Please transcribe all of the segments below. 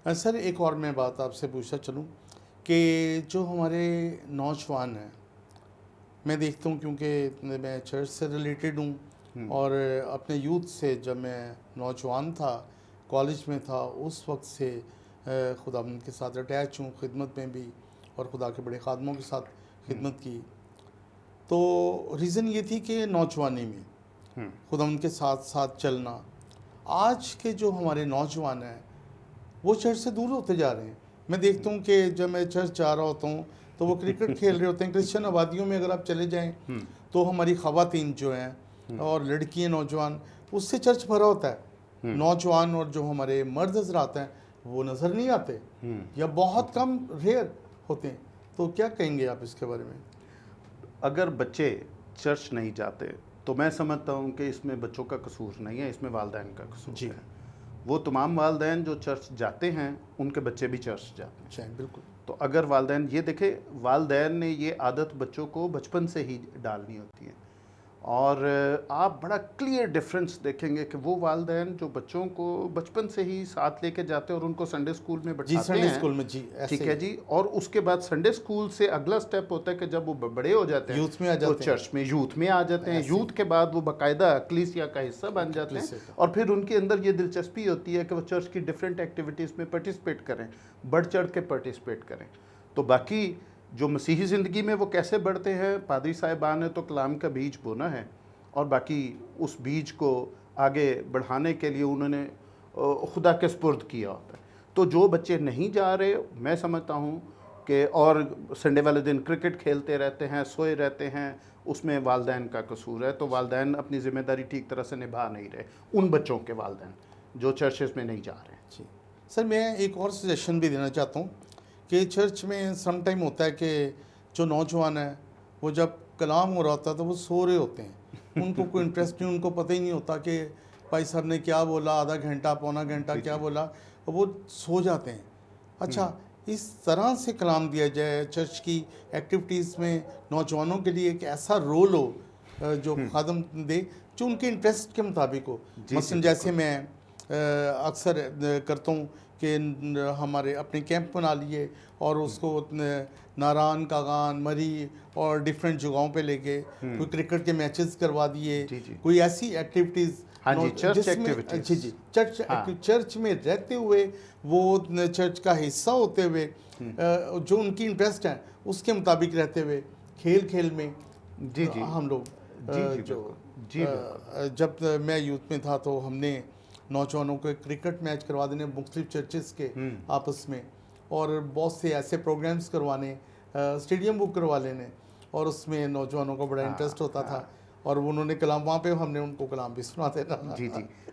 سر ایک اور میں بات آپ سے پوچھنا چلوں کہ جو ہمارے نوجوان ہیں، میں دیکھتا ہوں کیونکہ میں چرچ سے ریلیٹڈ ہوں، اور اپنے یوتھ سے جب میں نوجوان تھا، کالج میں تھا، اس وقت سے خدا کے ساتھ اٹیچ ہوں، خدمت میں بھی، اور خدا کے بڑے خادموں کے ساتھ خدمت کی. تو ریزن یہ تھی کہ نوجوانی میں خدا ان کے ساتھ ساتھ چلنا. آج کے جو ہمارے نوجوان ہیں وہ چرچ سے دور ہوتے جا رہے ہیں. میں دیکھتا ہوں کہ جب میں چرچ جا رہا ہوتا ہوں تو وہ کرکٹ کھیل رہے ہوتے ہیں. کرسچن آبادیوں میں اگر آپ چلے جائیں تو ہماری خواتین جو ہیں اور لڑکیاں نوجوان، اس سے چرچ بھرا ہوتا ہے. نوجوان اور جو ہمارے مرد حضرات ہیں وہ نظر نہیں آتے، یا بہت کم ریئر ہوتے ہیں. تو کیا کہیں گے آپ اس کے بارے میں؟ اگر بچے چرچ نہیں جاتے تو میں سمجھتا ہوں کہ اس میں بچوں کا قصور نہیں ہے، اس میں والدین کا قصور ہے. وہ تمام والدین جو چرچ جاتے ہیں ان کے بچے بھی چرچ جاتے ہیں. بالکل. تو اگر والدین یہ دیکھیں، والدین نے یہ عادت بچوں کو بچپن سے ہی ڈالنی ہوتی ہے. اور آپ بڑا کلیئر ڈیفرنس دیکھیں گے کہ وہ والدین جو بچوں کو بچپن سے ہی ساتھ لے کے جاتے ہیں اور ان کو سنڈے اسکول میں بٹھاتے ہیں. سنڈے اسکول میں ٹھیک ہے جی. اور اس کے بعد سنڈے اسکول سے اگلا سٹیپ ہوتا ہے کہ جب وہ بڑے ہو جاتے ہیں یوتھ میں آ تو جاتے ہیں، چرچ میں یوتھ میں آ جاتے ہیں. یوتھ کے بعد وہ باقاعدہ کلیسیا کا حصہ بن جاتے ہیں، اور پھر ان کے اندر یہ دلچسپی ہوتی ہے کہ وہ چرچ کی ڈیفرنٹ ایکٹیویٹیز میں پارٹیسپیٹ کریں، بڑھ چڑھ کے پارٹیسپیٹ کریں. تو باقی جو مسیحی زندگی میں وہ کیسے بڑھتے ہیں، پادری صاحبان نے تو کلام کا بیج بونا ہے، اور باقی اس بیج کو آگے بڑھانے کے لیے انہوں نے خدا کے سپرد کیا ہوتا ہے. تو جو بچے نہیں جا رہے، میں سمجھتا ہوں کہ اور سنڈے والے دن کرکٹ کھیلتے رہتے ہیں، سوئے رہتے ہیں، اس میں والدین کا قصور ہے. تو والدین اپنی ذمہ داری ٹھیک طرح سے نبھا نہیں رہے، ان بچوں کے والدین جو چرچز میں نہیں جا رہے ہیں. جی سر، میں ایک اور سجیشن بھی دینا چاہتا ہوں کہ چرچ میں سم ٹائم ہوتا ہے کہ جو نوجوان ہیں وہ جب کلام ہو رہا ہوتا ہے تو وہ سو رہے ہوتے ہیں. ان کو کوئی انٹرسٹ نہیں، ان کو پتہ ہی نہیں ہوتا کہ بھائی صاحب نے کیا بولا، آدھا گھنٹہ پونا گھنٹہ کیا بولا، وہ سو جاتے ہیں. اچھا، اس طرح سے کلام دیا جائے چرچ کی ایکٹیویٹیز میں نوجوانوں کے لیے ایک ایسا رول ہو جو خادم دے جو ان کے انٹرسٹ کے مطابق ہو. مثلا جیسے میں اکثر کرتا ہوں کہ ہمارے اپنے کیمپ بنا لیے اور اس کو ناران، کاغان، مری اور ڈیفرنٹ جگہوں پہ لے کے کوئی کرکٹ کے میچز کروا دیے، کوئی ایسی ایکٹیویٹیز جس میں چرچ میں رہتے ہوئے وہ چرچ کا حصہ ہوتے ہوئے جو ان کی انٹرسٹ ہیں اس کے مطابق رہتے ہوئے کھیل میں ہم لوگ جب میں یوتھ میں تھا تو ہم نے نوجوانوں کو کرکٹ میچ کروا دینے مختلف چرچز کے آپس میں، اور بہت سے ایسے پروگرامز کروانے، اسٹیڈیم بک کروا لینے، اور اس میں نوجوانوں کو بڑا انٹرسٹ ہوتا تھا، اور انہوں نے کلام وہاں پہ ہم نے ان کو کلام بھی سناتے رہا. جی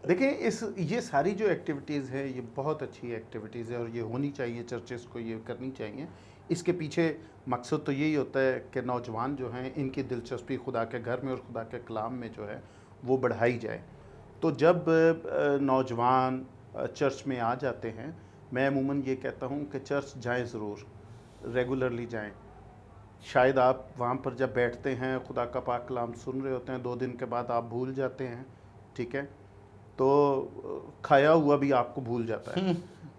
دیکھیں، یہ ساری جو ایکٹیویٹیز ہیں یہ بہت اچھی ایکٹیویٹیز ہے، اور یہ ہونی چاہیے، چرچز کو یہ کرنی چاہیے. اس کے پیچھے مقصد تو یہی ہوتا ہے کہ نوجوان جو ہیں ان کی دلچسپی خدا کے گھر میں اور خدا کے کلام میں جو ہے وہ بڑھائی جائے. تو جب نوجوان چرچ میں آ جاتے ہیں، میں عموماً یہ کہتا ہوں کہ چرچ جائیں، ضرور ریگولرلی جائیں. شاید آپ وہاں پر جب بیٹھتے ہیں خدا کا پاک کلام سن رہے ہوتے ہیں، 2 دن کے بعد آپ بھول جاتے ہیں، ٹھیک ہے، تو کھایا ہوا بھی آپ کو بھول جاتا ہے،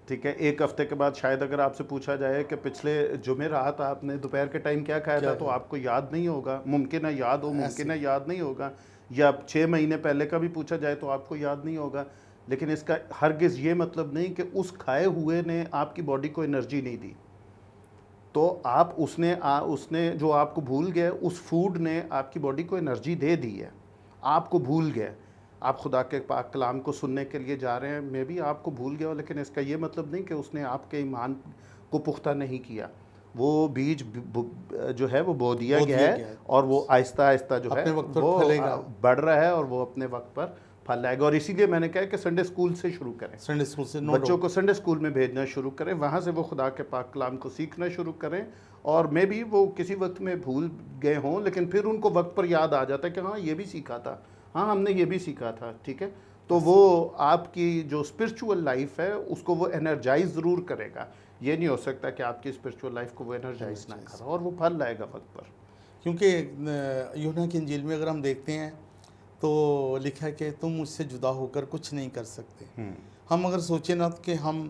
ٹھیک ہے. 1 ہفتے کے بعد شاید اگر آپ سے پوچھا جائے کہ پچھلے جمعرات آپ نے دوپہر کے ٹائم کیا کھایا تھا، تو آپ کو یاد نہیں ہوگا. ممکن ہے یاد ہو، ممکن ہے یاد نہیں ہوگا. یا 6 مہینے پہلے کا بھی پوچھا جائے تو آپ کو یاد نہیں ہوگا. لیکن اس کا ہرگز یہ مطلب نہیں کہ اس کھائے ہوئے نے آپ کی باڈی کو انرجی نہیں دی. تو اس نے جو آپ کو بھول گئے، اس فوڈ نے آپ کی باڈی کو انرجی دے دی ہے. آپ کو بھول گئے، آپ خدا کے پاک کلام کو سننے کے لیے جا رہے ہیں، میں بھی آپ کو بھول گیا ہوں، لیکن اس کا یہ مطلب نہیں کہ اس نے آپ کے ایمان کو پختہ نہیں کیا. وہ بیج جو ہے وہ بو دیا گیا ہے، اور وہ آہستہ آہستہ جو ہے وہ بڑھ رہا ہے، اور وہ اپنے وقت پر پھل لائے گا. اور اسی لیے میں نے کہا کہ سنڈے اسکول سے شروع کریں، سنڈے اسکول سے بچوں کو سنڈے اسکول میں بھیجنا شروع کریں، وہاں سے وہ خدا کے پاک کلام کو سیکھنا شروع کریں. اور میں بھی وہ کسی وقت میں بھول گئے ہوں، لیکن پھر ان کو وقت پر یاد آ جاتا ہے کہ ہاں یہ بھی سیکھا تھا، ہاں ہم نے یہ بھی سیکھا تھا، ٹھیک ہے. تو وہ آپ کی جو اسپرچول لائف ہے اس کو وہ انرجائز ضرور کرے گا. یہ نہیں ہو سکتا کہ آپ کی اسپرچول لائف کو وہ انرجائز نہ کرے، اور وہ پھل لائے گا وقت پر. کیونکہ یوحنا کی انجیل میں اگر ہم دیکھتے ہیں تو لکھا ہے کہ تم مجھ سے جدا ہو کر کچھ نہیں کر سکتے. ہم اگر سوچیں نا کہ ہم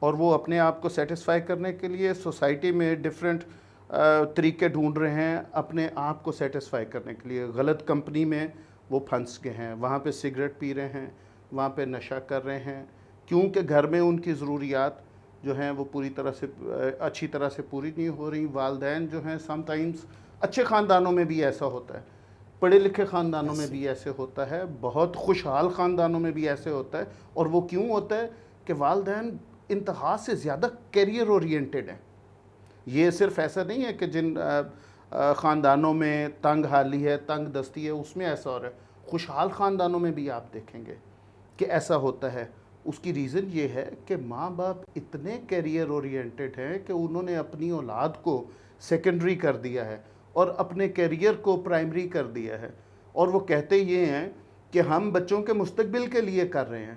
اور وہ اپنے آپ کو سیٹسفائی کرنے کے لیے سوسائٹی میں ڈفرینٹ طریقے ڈھونڈ رہے ہیں اپنے آپ کو سیٹسفائی کرنے کے لیے. غلط کمپنی میں وہ پھنس گئے ہیں, وہاں پہ سگریٹ پی رہے ہیں, وہاں پہ نشہ کر رہے ہیں, کیونکہ گھر میں ان کی ضروریات جو ہیں وہ پوری طرح سے اچھی طرح سے پوری نہیں ہو رہی. والدین جو ہیں سم ٹائمز اچھے خاندانوں میں بھی ایسا ہوتا ہے, پڑھے لکھے خاندانوں میں بھی ایسے ہوتا ہے, بہت خوشحال خاندانوں میں بھی ایسے ہوتا ہے. اور وہ کیوں ہوتا ہے کہ والدین انتہا سے زیادہ کیریئر اورینٹڈ ہیں. یہ صرف ایسا نہیں ہے کہ جن خاندانوں میں تنگ حالی ہے, تنگ دستی ہے, اس میں ایسا ہو رہا ہے. خوشحال خاندانوں میں بھی آپ دیکھیں گے کہ ایسا ہوتا ہے. اس کی ریزن یہ ہے کہ ماں باپ اتنے کیریئر اورینٹڈ ہیں کہ انہوں نے اپنی اولاد کو سیکنڈری کر دیا ہے اور اپنے کیریئر کو پرائمری کر دیا ہے. اور وہ کہتے یہ ہیں کہ ہم بچوں کے مستقبل کے لیے کر رہے ہیں,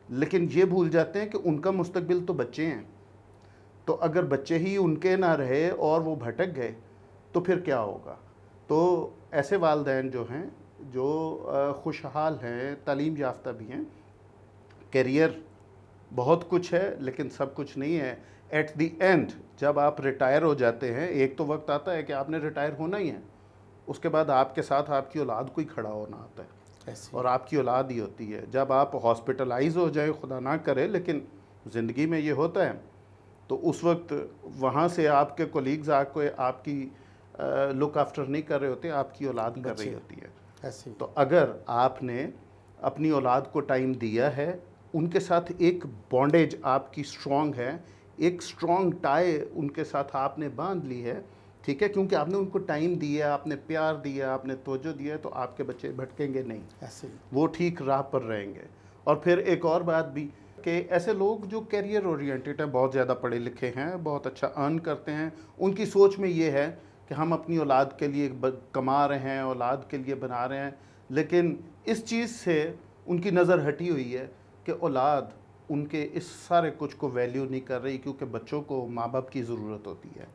لیکن یہ بھول جاتے ہیں کہ ان کا مستقبل تو بچے ہیں. تو اگر بچے ہی ان کے نہ رہے اور وہ بھٹک گئے تو پھر کیا ہوگا؟ تو ایسے والدین جو ہیں جو خوشحال ہیں, تعلیم یافتہ بھی ہیں, کیریئر بہت کچھ ہے لیکن سب کچھ نہیں ہے. ایٹ دی اینڈ جب آپ ریٹائر ہو جاتے ہیں, ایک تو وقت آتا ہے کہ آپ نے ریٹائر ہونا ہی ہے, اس کے بعد آپ کے ساتھ آپ کی اولاد کو ہی کھڑا ہونا آتا ہے اور آپ کی اولاد ہی ہوتی ہے. جب آپ ہاسپٹلائز ہو جائیں, خدا نہ کرے, لیکن زندگی میں یہ ہوتا ہے, تو اس وقت وہاں سے آپ کے کولیگز آپ کی لک آفٹر نہیں کر رہے ہوتے, آپ کی اولاد کر رہی ہوتی ہے. تو اگر آپ نے اپنی اولاد کو ٹائم دیا ہے, ان کے ساتھ ایک بانڈیج آپ کی سٹرونگ ہے, ایک سٹرونگ ٹائی ان کے ساتھ آپ نے باندھ لی ہے, ٹھیک ہے, کیونکہ آپ نے ان کو ٹائم دیا, آپ نے پیار دیا, آپ نے توجہ دیا, تو آپ کے بچے بھٹکیں گے نہیں, وہ ٹھیک راہ پر رہیں گے. اور پھر ایک اور بات بھی کہ ایسے لوگ جو کیریئر اورینٹڈ ہیں, بہت زیادہ پڑھے لکھے ہیں, بہت اچھا ارن کرتے ہیں, ان کی سوچ میں یہ ہے کہ ہم اپنی اولاد کے لیے کما رہے ہیں, اولاد کے لیے بنا رہے ہیں, لیکن اس چیز سے ان کی نظر ہٹی ہوئی ہے کہ اولاد ان کے اس سارے کچھ کو ویلیو نہیں کر رہی, کیونکہ بچوں کو ماں باپ کی ضرورت ہوتی ہے.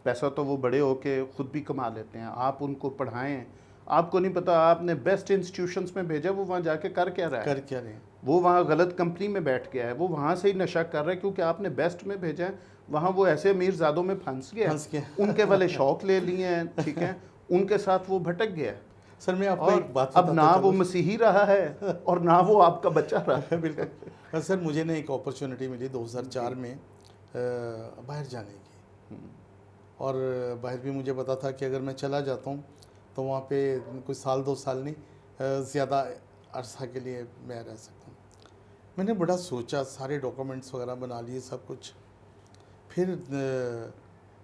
پیسہ تو وہ بڑے ہو کے خود بھی کما لیتے ہیں, آپ ان کو پڑھائیں, آپ کو نہیں پتا آپ نے بیسٹ انسٹیٹیوشنز میں بھیجا, وہ وہاں جا کے کر کیا رہا ہے, وہ وہاں غلط کمپنی میں بیٹھ گیا ہے, وہ وہاں سے ہی نشہ کر رہا ہے, کیونکہ آپ نے بیسٹ میں بھیجا ہے, وہاں وہ ایسے امیر زادوں میں پھنس گیا, ان کے والے شوق لے لیے ہیں, ٹھیک ہے, ان کے ساتھ وہ بھٹک گیا. سر میں آپ کو ایک بات اب نہ وہ مسیحی رہا ہے اور نہ وہ آپ کا بچہ رہا ہے. بالکل سر, مجھے نا ایک اپرچونٹی ملی 2004 میں باہر جانے کی, اور باہر بھی مجھے پتا تھا کہ اگر میں چلا جاتا ہوں تو وہاں پہ کوئی سال 2 سال نہیں, زیادہ عرصہ کے لیے میں رہ سکتا ہوں. میں نے بڑا سوچا, سارے ڈاکومنٹس وغیرہ بنا لیے, سب کچھ. پھر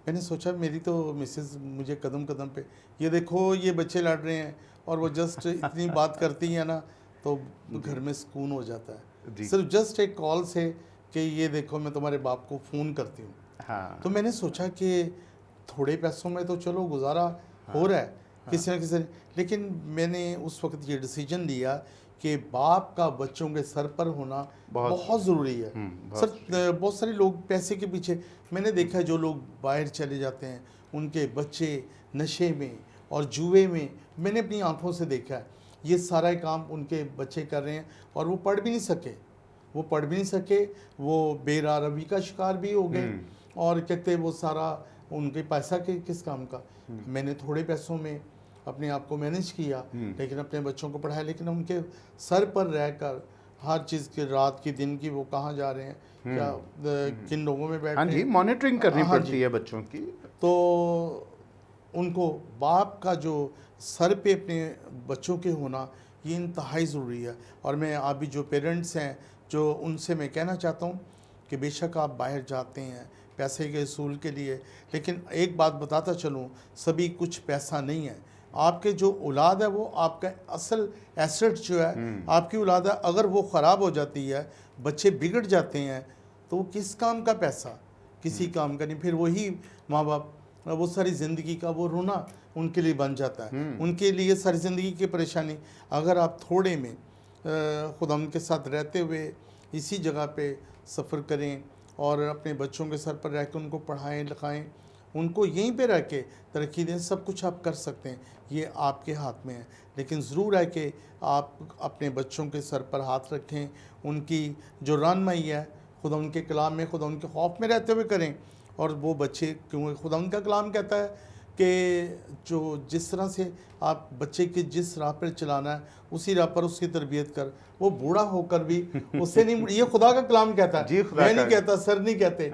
میں نے سوچا میری تو مسز مجھے قدم قدم پہ یہ دیکھو یہ بچے لڑ رہے ہیں, اور وہ جسٹ اتنی بات کرتی ہیں نا تو گھر میں سکون ہو جاتا ہے. صرف جسٹ ایک کال سے کہ یہ دیکھو میں تمہارے باپ کو فون کرتی ہوں. تو میں نے سوچا کہ تھوڑے پیسوں میں تو چلو گزارا ہو رہا ہے کسی نہ کسی, لیکن میں نے اس وقت یہ ڈیسیجن لیا کہ باپ کا بچوں کے سر پر ہونا بہت ضروری ہے. سر بہت سارے لوگ پیسے کے پیچھے, میں نے دیکھا جو لوگ باہر چلے جاتے ہیں ان کے بچے نشے میں اور جوئے میں, میں نے اپنی آنکھوں سے دیکھا ہے. یہ سارا کام ان کے بچے کر رہے ہیں, اور وہ پڑھ بھی نہیں سکے, وہ بے راہ روی کا شکار بھی ہو گئے, اور کہتے وہ سارا ان کے پیسہ کے کس کام کا. میں نے تھوڑے پیسوں میں اپنے آپ کو مینیج کیا, لیکن اپنے بچوں کو پڑھایا, لیکن ان کے سر پر رہ کر ہر چیز کی, رات کی دن کی, وہ کہاں جا رہے ہیں, کیا کن لوگوں میں بیٹھ رہے ہیں, مانیٹرنگ کرنی پڑتی ہے بچوں کی. تو ان کو باپ کا جو سر پہ اپنے بچوں کے ہونا یہ انتہائی ضروری ہے. اور میں آپ بھی جو پیرنٹس ہیں, جو ان سے میں کہنا چاہتا ہوں کہ بے شک آپ باہر جاتے ہیں پیسے کے اصول کے لیے, لیکن ایک بات بتاتا چلوں, سبھی کچھ پیسہ نہیں ہے. آپ کے جو اولاد ہے وہ آپ کا اصل ایسٹ جو ہے, آپ کی اولاد ہے, اگر وہ خراب ہو جاتی ہے, بچے بگڑ جاتے ہیں, تو کس کام کا پیسہ, کسی کام کا نہیں. پھر وہی ماں باپ وہ ساری زندگی کا وہ رونا ان کے لیے بن جاتا ہے, ان کے لیے ساری زندگی کی پریشانی. اگر آپ تھوڑے میں خدا ان کے ساتھ رہتے ہوئے اسی جگہ پہ سفر کریں اور اپنے بچوں کے سر پر رہ کے ان کو پڑھائیں لکھائیں, ان کو یہیں پہ رہ کے ترقی دیں, سب کچھ آپ کر سکتے ہیں, یہ آپ کے ہاتھ میں ہے. لیکن ضرور ہے کہ آپ اپنے بچوں کے سر پر ہاتھ رکھیں, ان کی جو رہنمائی ہے خدا ان کے کلام میں خدا ان کے خوف میں رہتے ہوئے کریں. اور وہ بچے کیونکہ خدا ان کا کلام کہتا ہے کہ جو جس طرح سے آپ بچے کی جس راہ پر چلانا ہے اسی راہ پر اس کی تربیت کر, وہ بوڑھا ہو کر بھی اس سے نہیں. یہ خدا کا کلام کہتا ہے, میں نہیں کہتا, سر نہیں کہتے.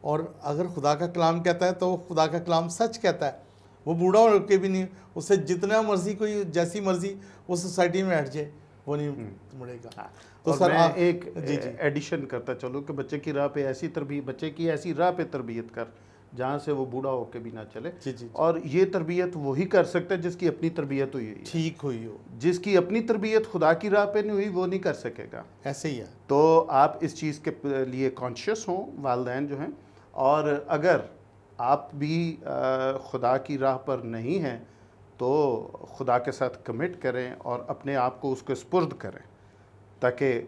اور اگر خدا کا کلام کہتا ہے تو خدا کا کلام سچ کہتا ہے. وہ بوڑھا ہو کے بھی نہیں, اس سے جتنا مرضی کوئی جیسی مرضی وہ سوسائٹی میں بیٹھ جائے وہ نہیں مڑے گا. تو سر میں ایک ایڈیشن کرتا چلوں کہ بچے کی راہ پہ ایسی تربیت, بچے کی ایسی راہ پہ تربیت کر جہاں سے وہ بوڑھا ہو کے بھی نہ چلے. اور یہ تربیت وہی کر سکتا ہے جس کی اپنی تربیت ہوئی ہے, ٹھیک ہوئی ہو. جس کی اپنی تربیت خدا کی راہ پہ نہیں ہوئی وہ نہیں کر سکے گا. ایسے ہی ہے. تو آپ اس چیز کے لیے کانشیس ہوں والدین جو ہیں, اور اگر آپ بھی خدا کی راہ پر نہیں ہیں تو خدا کے ساتھ کمٹ کریں اور اپنے آپ کو اس کے سپرد کریں تاکہ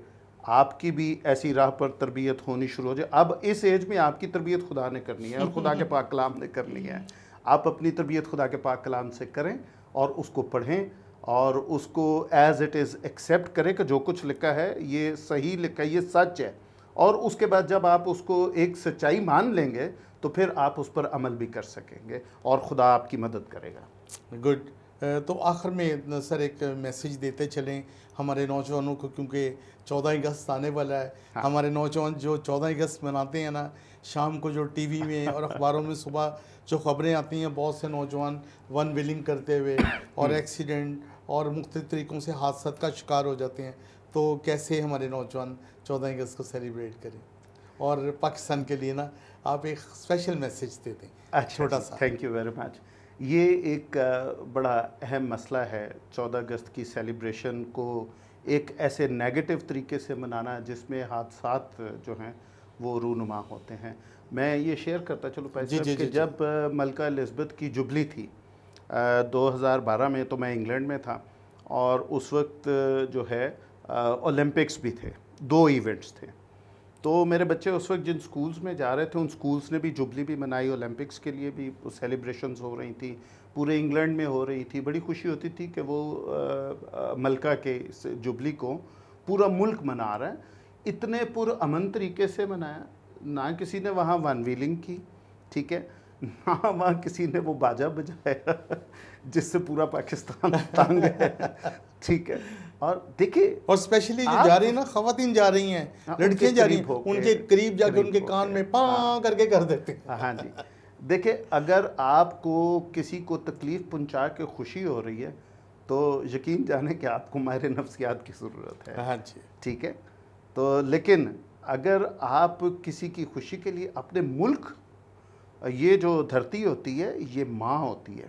آپ کی بھی ایسی راہ پر تربیت ہونی شروع ہو جائے. اب اس ایج میں آپ کی تربیت خدا نے کرنی ہے اور خدا کے پاک کلام نے کرنی ہے. آپ اپنی تربیت خدا کے پاک کلام سے کریں اور اس کو پڑھیں اور اس کو ایز اٹ از ایکسیپٹ کریں کہ جو کچھ لکھا ہے یہ صحیح لکھا ہے, یہ سچ ہے. اور اس کے بعد جب آپ اس کو ایک سچائی مان لیں گے تو پھر آپ اس پر عمل بھی کر سکیں گے اور خدا آپ کی مدد کرے گا. گڈ. تو آخر میں سر ایک میسیج دیتے چلیں ہمارے نوجوانوں کو, کیونکہ 14 اگست آنے والا ہے. ہمارے نوجوان جو 14 اگست مناتے ہیں نا, شام کو جو ٹی وی میں اور اخباروں میں صبح جو خبریں آتی ہیں, بہت سے نوجوان ون ویلنگ کرتے ہوئے اور ایکسیڈنٹ اور مختلف طریقوں سے حادثات کا شکار ہو جاتے ہیں. تو کیسے ہمارے نوجوان 14 اگست کو سیلیبریٹ کریں, اور پاکستان کے لیے نا آپ ایک اسپیشل میسیج دے دیں چھوٹا سا. Thank you very much. یہ ایک بڑا اہم مسئلہ ہے 14 اگست کی سیلیبریشن کو ایک ایسے نیگیٹو طریقے سے منانا جس میں حادثات جو ہیں وہ رونما ہوتے ہیں. میں یہ شیئر کرتا چلو پہلے کہ جب ملکہ الزبتھ کی جبلی تھی 2012 میں, تو میں انگلینڈ میں تھا اور اس وقت جو ہے اولمپکس بھی تھے, 2 ایونٹس تھے. تو میرے بچے اس وقت جن سکولز میں جا رہے تھے ان سکولز نے بھی جبلی بھی منائی, اولمپکس کے لیے بھی سیلیبریشنز ہو رہی تھیں, پورے انگلینڈ میں ہو رہی تھی. بڑی خوشی ہوتی تھی کہ وہ ملکہ کے اس جبلی کو پورا ملک منا رہا ہے. اتنے پرامن طریقے سے منایا, نہ کسی نے وہاں ون ویلنگ کی, ٹھیک ہے, نہ وہاں کسی نے وہ باجا بجایا جس سے پورا پاکستان تنگ ہے, ٹھیک ہے. اور دیکھیں, اور اسپیشلی جو جا رہی ہیں نا خواتین جا رہی ہیں, لڑکیاں جا رہی ہیں, ان کے قریب جا کے ان کے کان میں پاں کر کے کر دیتے ہیں. ہاں جی. دیکھیں, اگر آپ کو کسی کو تکلیف پہنچا کے خوشی ہو رہی ہے تو یقین جانے کہ آپ کو ماہر نفسیات کی ضرورت ہے. ہاں جی, ٹھیک ہے. تو لیکن اگر آپ کسی کی خوشی کے لیے اپنے ملک, یہ جو دھرتی ہوتی ہے یہ ماں ہوتی ہے,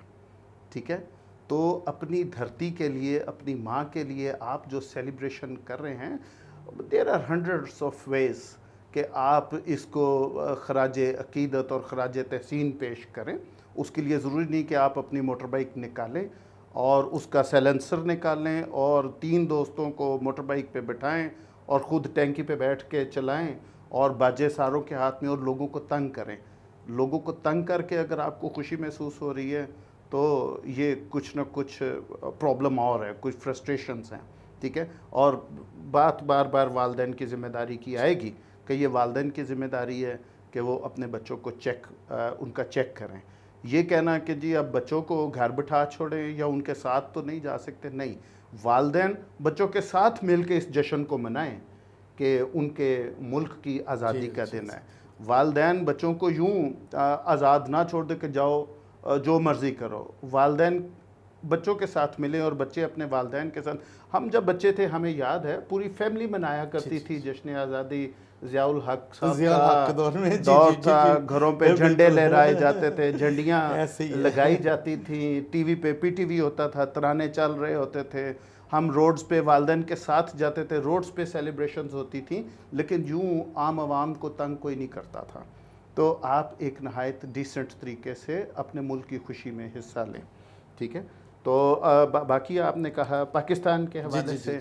ٹھیک ہے, تو اپنی دھرتی کے لیے, اپنی ماں کے لیے آپ جو سیلیبریشن کر رہے ہیں, there are hundreds of ways کہ آپ اس کو خراج عقیدت اور خراج تحسین پیش کریں. اس کے لیے ضروری نہیں کہ آپ اپنی موٹر بائک نکالیں اور اس کا سیلنسر نکالیں اور 3 دوستوں کو موٹر بائک پہ بٹھائیں اور خود ٹینکی پہ بیٹھ کے چلائیں اور باجے ساروں کے ہاتھ میں اور لوگوں کو تنگ کریں. لوگوں کو تنگ کر کے اگر آپ کو خوشی محسوس ہو رہی ہے تو یہ کچھ نہ کچھ پرابلم اور ہے, کچھ فرسٹریشنز ہیں, ٹھیک ہے. اور بات بار بار والدین کی ذمہ داری کی آئے گی کہ یہ والدین کی ذمہ داری ہے کہ وہ اپنے بچوں کو ان کا چیک کریں. یہ کہنا کہ جی اب بچوں کو گھر بٹھا چھوڑیں یا ان کے ساتھ تو نہیں جا سکتے, نہیں, والدین بچوں کے ساتھ مل کے اس جشن کو منائیں کہ ان کے ملک کی آزادی کا دن ہے. والدین بچوں کو یوں آزاد نہ چھوڑ دے کہ جاؤ جو مرضی کرو. والدین بچوں کے ساتھ ملیں اور بچے اپنے والدین کے ساتھ. ہم جب بچے تھے ہمیں یاد ہے پوری فیملی منایا کرتی تھی جشن آزادی. ضیاء الحق صاحب کا دور تھا, گھروں پہ جھنڈے لہرائے جاتے تھے, جھنڈیاں لگائی جاتی تھیں, ٹی وی پہ پی ٹی وی ہوتا تھا, ترانے چل رہے ہوتے تھے, ہم روڈز پہ والدین کے ساتھ جاتے تھے, روڈز پہ سیلیبریشنز ہوتی تھیں, لیکن یوں عام عوام کو تنگ کوئی نہیں کرتا تھا. تو آپ ایک نہایت ڈیسنٹ طریقے سے اپنے ملک کی خوشی میں حصہ لیں, ٹھیک ہے. تو باقی آپ نے کہا پاکستان کے حوالے سے,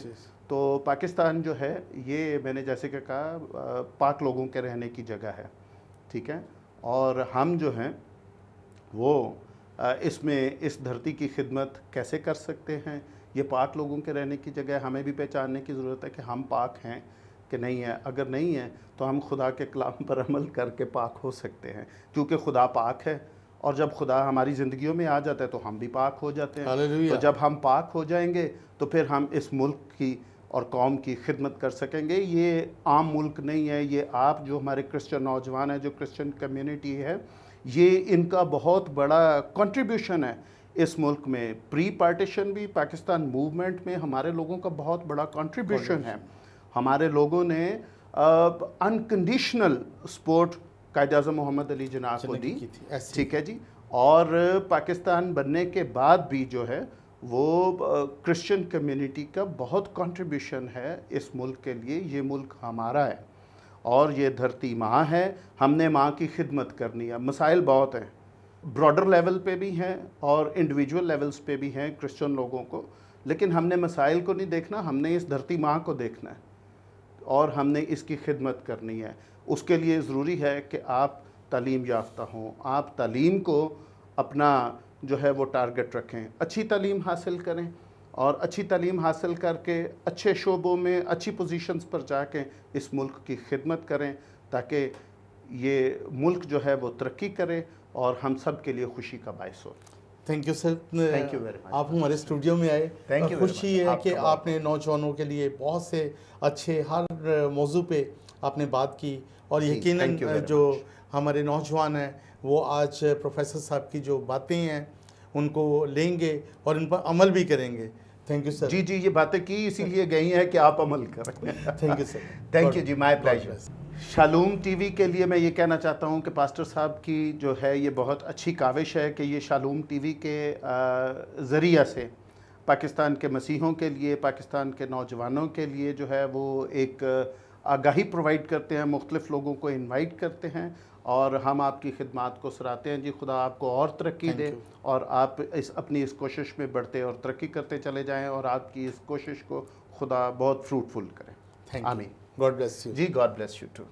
تو پاکستان جو ہے یہ میں نے جیسے کہ کہا پاک لوگوں کے رہنے کی جگہ ہے, ٹھیک ہے, اور ہم جو ہیں وہ اس میں اس دھرتی کی خدمت کیسے کر سکتے ہیں. یہ پاک لوگوں کے رہنے کی جگہ ہے, ہمیں بھی پہچاننے کی ضرورت ہے کہ ہم پاک ہیں, کہ نہیں ہے. اگر نہیں ہے تو ہم خدا کے کلام پر عمل کر کے پاک ہو سکتے ہیں, کیونکہ خدا پاک ہے, اور جب خدا ہماری زندگیوں میں آ جاتا ہے تو ہم بھی پاک ہو جاتے ہیں. Hallelujah. تو جب ہم پاک ہو جائیں گے تو پھر ہم اس ملک کی اور قوم کی خدمت کر سکیں گے. یہ عام ملک نہیں ہے, یہ آپ جو ہمارے کرسچن نوجوان ہیں, جو کرسچن کمیونٹی ہے, یہ ان کا بہت بڑا کنٹریبیوشن ہے اس ملک میں. پری پارٹیشن بھی پاکستان موومنٹ میں ہمارے لوگوں کا بہت بڑا کنٹریبیوشن ہے. ہمارے لوگوں نے انکنڈیشنل سپورٹ قائد اعظم محمد علی جناح کو دی, ٹھیک ہے جی. اور پاکستان بننے کے بعد بھی جو ہے وہ کرسچن کمیونٹی کا بہت کنٹریبیوشن ہے اس ملک کے لیے. یہ ملک ہمارا ہے اور یہ دھرتی ماں ہے, ہم نے ماں کی خدمت کرنی ہے. مسائل بہت ہیں, براڈر لیول پہ بھی ہیں اور انڈیویجول لیولز پہ بھی ہیں کرسچن لوگوں کو, لیکن ہم نے مسائل کو نہیں دیکھنا, ہم نے اس دھرتی ماں کو دیکھنا ہے اور ہم نے اس کی خدمت کرنی ہے. اس کے لیے ضروری ہے کہ آپ تعلیم یافتہ ہوں, آپ تعلیم کو اپنا جو ہے وہ ٹارگٹ رکھیں, اچھی تعلیم حاصل کریں اور اچھی تعلیم حاصل کر کے اچھے شعبوں میں اچھی پوزیشنز پر جا کے اس ملک کی خدمت کریں, تاکہ یہ ملک جو ہے وہ ترقی کرے اور ہم سب کے لیے خوشی کا باعث ہو. Thank you sir, Thank you very much. آپ ہمارے اسٹوڈیو میں آئے. Thank you very خوشی much. ہے کہ آپ نے نوجوانوں کے لیے بہت سے اچھے ہر موضوع پہ آپ نے بات کی, اور جی, یقیناً thank you very جو ہمارے نوجوان ہیں وہ آج پروفیسر صاحب کی جو باتیں ہیں ان کو لیں گے اور ان پر عمل بھی کریں گے. تھینک یو سر. جی جی, یہ باتیں کی اسی لیے گئی ہیں کہ آپ عمل کریں. Thank you sir. Thank you جی, my pleasure. Shalom T V کے لیے میں یہ کہنا چاہتا ہوں کہ پاسٹر صاحب کی جو ہے یہ بہت اچھی کاوش ہے کہ یہ شالوم ٹی وی کے ذریعہ سے پاکستان کے مسیحوں کے لیے, پاکستان کے نوجوانوں کے لیے جو ہے وہ ایک آگاہی پرووائڈ کرتے ہیں, مختلف لوگوں کو انوائٹ کرتے ہیں, اور ہم آپ کی خدمات کو سراہتے ہیں. جی, خدا آپ کو اور ترقی دے اور آپ اپنی اس کوشش میں بڑھتے اور ترقی کرتے چلے جائیں, اور آپ کی اس کوشش کو خدا بہت فروٹفل کرے. آمین. God bless you. G, God bless you too.